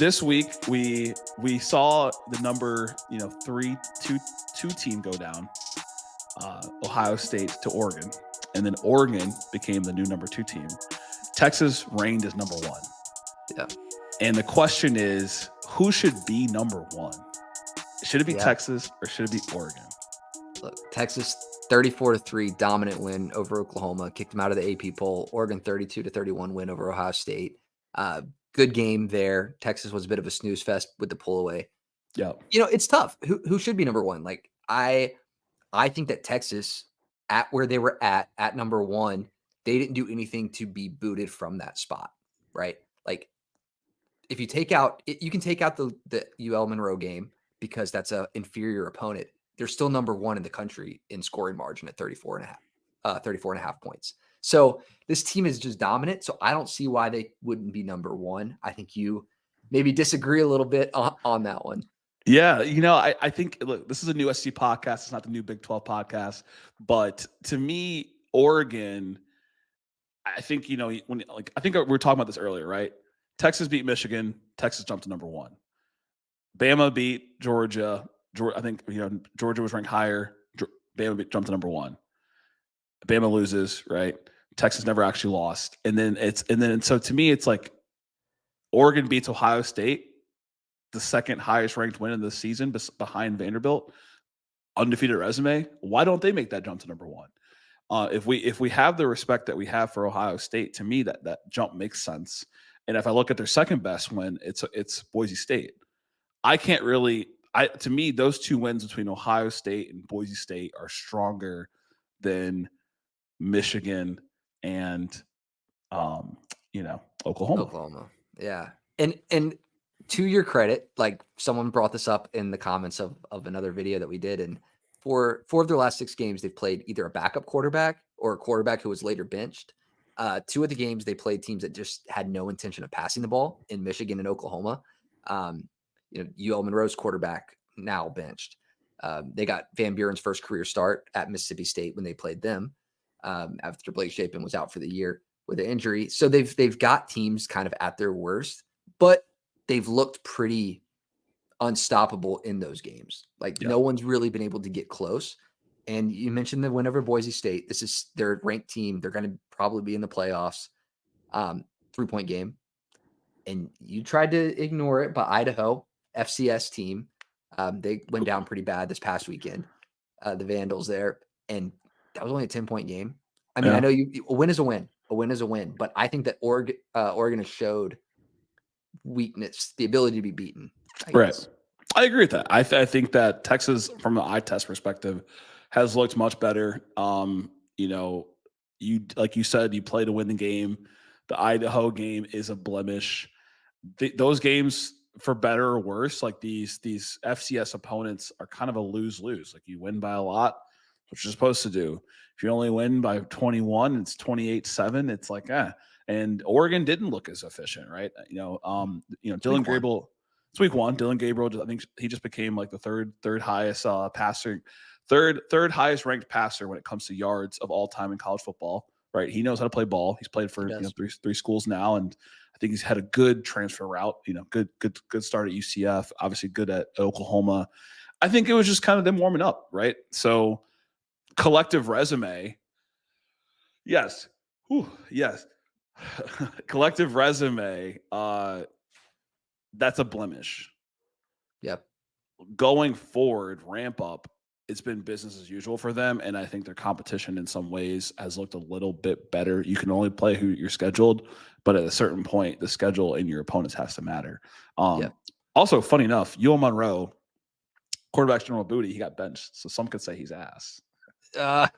this week we saw the number 3-2 team go down, Ohio State to Oregon, and then Oregon became the new number 2 team. Texas reigned as number 1. Yeah. And the question is, who should be number 1? Should it be Texas or should it be Oregon? Look, Texas 34-3 dominant win over Oklahoma, kicked them out of the AP poll. Oregon 32-31 win over Ohio State. Good game there. Texas was a bit of a snooze fest with the pull away. Yeah. It's tough. Who should be number 1? Like I think that Texas, at where they were at number 1, they didn't do anything to be booted from that spot, right? Like if you take out, you can take out the UL Monroe game because that's an inferior opponent. They're still number 1 in the country in scoring margin at 34.5 points. So this team is just dominant. So I don't see why they wouldn't be number 1. I think you maybe disagree a little bit on that one. Yeah, I think, look, this is a new SC podcast. It's not the new Big 12 podcast. But to me, Oregon, I think, I think we were talking about this earlier, right? Texas beat Michigan. Texas jumped to number 1. Bama beat Georgia. I think, Georgia was ranked higher. Bama jumped to number 1. Bama loses, right? Texas never actually lost. So to me, it's like Oregon beats Ohio State, the second highest ranked win in the season behind Vanderbilt, undefeated resume. Why don't they make that jump to number 1? If we have the respect that we have for Ohio State, to me that jump makes sense. And if I look at their second best win, it's Boise State. To me, those 2 wins between Ohio State and Boise State are stronger than Michigan and Oklahoma. Yeah. And to your credit, like someone brought this up in the comments of another video that we did, and for 4 of their last 6 games, they've played either a backup quarterback or a quarterback who was later benched. 2 of the games they played teams that just had no intention of passing the ball in Michigan and Oklahoma. UL Monroe's quarterback now benched. They got Van Buren's first career start at Mississippi State when they played them after Blake Shapen was out for the year with an injury. So they've got teams kind of at their worst, but they've looked pretty unstoppable in those games. No one's really been able to get close. And you mentioned the win over Boise State. This is their ranked team. They're going to probably be in the playoffs. 3-point game. And you tried to ignore it, but Idaho, FCS team, they went down pretty bad this past weekend. The Vandals there. And that was only a 10-point game. I mean, I know a win is a win. A win is a win. But I think that Oregon has showed weakness, the ability to be beaten. Right. I agree with that. I think that Texas, from an eye test perspective, has looked much better. You like you said, you play to win the game. The Idaho game is a blemish. Those games, for better or worse, like these FCS opponents are kind of a lose-lose. Like you win by a lot, which you're supposed to do. If you only win by 21, it's 28-7. It's like, And Oregon didn't look as efficient, right? Dylan Gabriel. It's week 1. Dylan Gabriel, I think he just became like the third highest passer, third highest ranked passer when it comes to yards of all time in college football. Right? He knows how to play ball. He's played for three schools now, and I think he's had a good transfer route. Good start at UCF. Obviously, good at Oklahoma. I think it was just kind of them warming up, right? So, collective resume, yes, yes, collective resume. That's a blemish. Yep. Going forward, ramp up. It's been business as usual for them, and I think their competition in some ways has looked a little bit better. You can only play who you're scheduled, but at a certain point, the schedule and your opponents has to matter. Also, funny enough, UL Monroe, quarterback General Booty, he got benched, so some could say he's ass. That's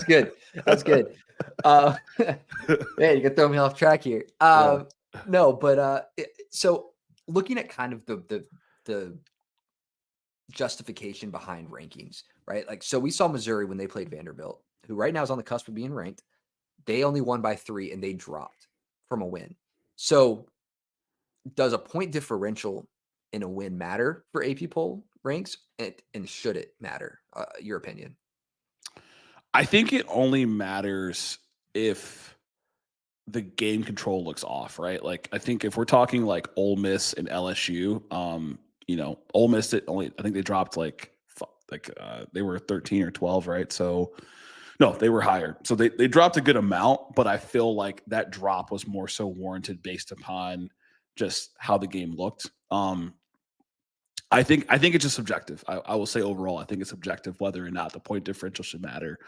good. That's good. Man, you can throw me off track here. No, but so looking at kind of the justification behind rankings, right? Like, so we saw Missouri when they played Vanderbilt, who right now is on the cusp of being ranked. They only won by 3 and they dropped from a win. So does a point differential in a win matter for AP poll ranks? And should it matter? Your opinion? I think it only matters if the game control looks off, right? Like I think if we're talking like Ole Miss and LSU, Ole Miss I think they dropped they were 13 or 12, right? So no, they were higher. So they dropped a good amount, but I feel like that drop was more so warranted based upon just how the game looked. I think it's just subjective. I will say overall, I think it's subjective whether or not the point differential should matter,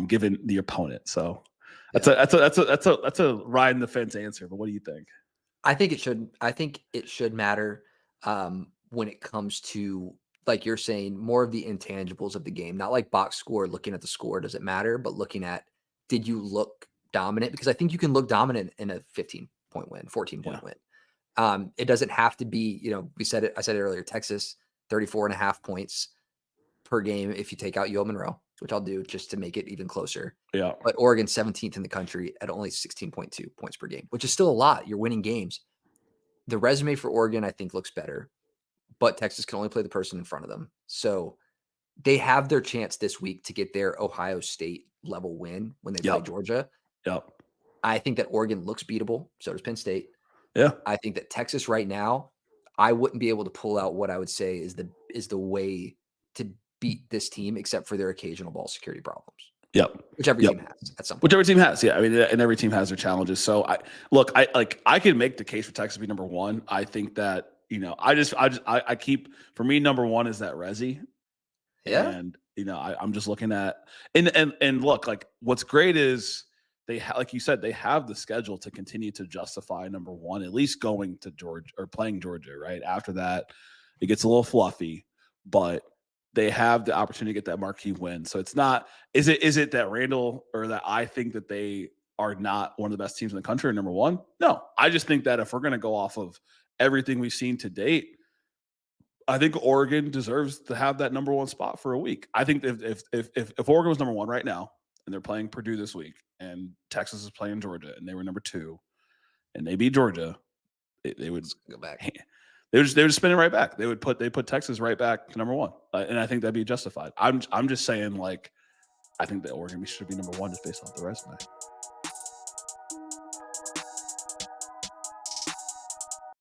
given the opponent. So that's a ride in the fence answer. But what do you think? I think it should. I think it should matter when it comes to, like you're saying, more of the intangibles of the game. Not like box score. Looking at the score doesn't matter, but looking at, did you look dominant? Because I think you can look dominant in a 15-point win, 14-point win. It doesn't have to be. I said it earlier. Texas 34.5 points per game if you take out UL Monroe, which I'll do just to make it even closer. Yeah. But Oregon 17th in the country at only 16.2 points per game, which is still a lot. You're winning games. The resume for Oregon, I think, looks better, but Texas can only play the person in front of them. So they have their chance this week to get their Ohio State level win when they play Georgia. Yep. I think that Oregon looks beatable. So does Penn State. Yeah. I think that Texas right now, I wouldn't be able to pull out what I would say is the way to beat this team, except for their occasional ball security problems. Yep. Which every team has at some point. Which every team has. Yeah. I mean, and every team has their challenges. So I can make the case for Texas to be number one. I think that, I keep, for me, number one is that Resi. Yeah. And, I'm just looking at, and look, like what's great is like you said, they have the schedule to continue to justify number one, at least going to Georgia or playing Georgia, right? After that, it gets a little fluffy, but they have the opportunity to get that marquee win. So it's not, is it that Randall or that I think that they are not one of the best teams in the country or number one? No, I just think that if we're going to go off of everything we've seen to date, I think Oregon deserves to have that number one spot for a week. I think if Oregon was number one right now and they're playing Purdue this week and Texas is playing Georgia and they were number two and they beat Georgia, they would go back. They would just spin it right back. They put Texas right back to number one, and I think that'd be justified. I'm just saying, like, I think that Oregon should be number one just based off the resume.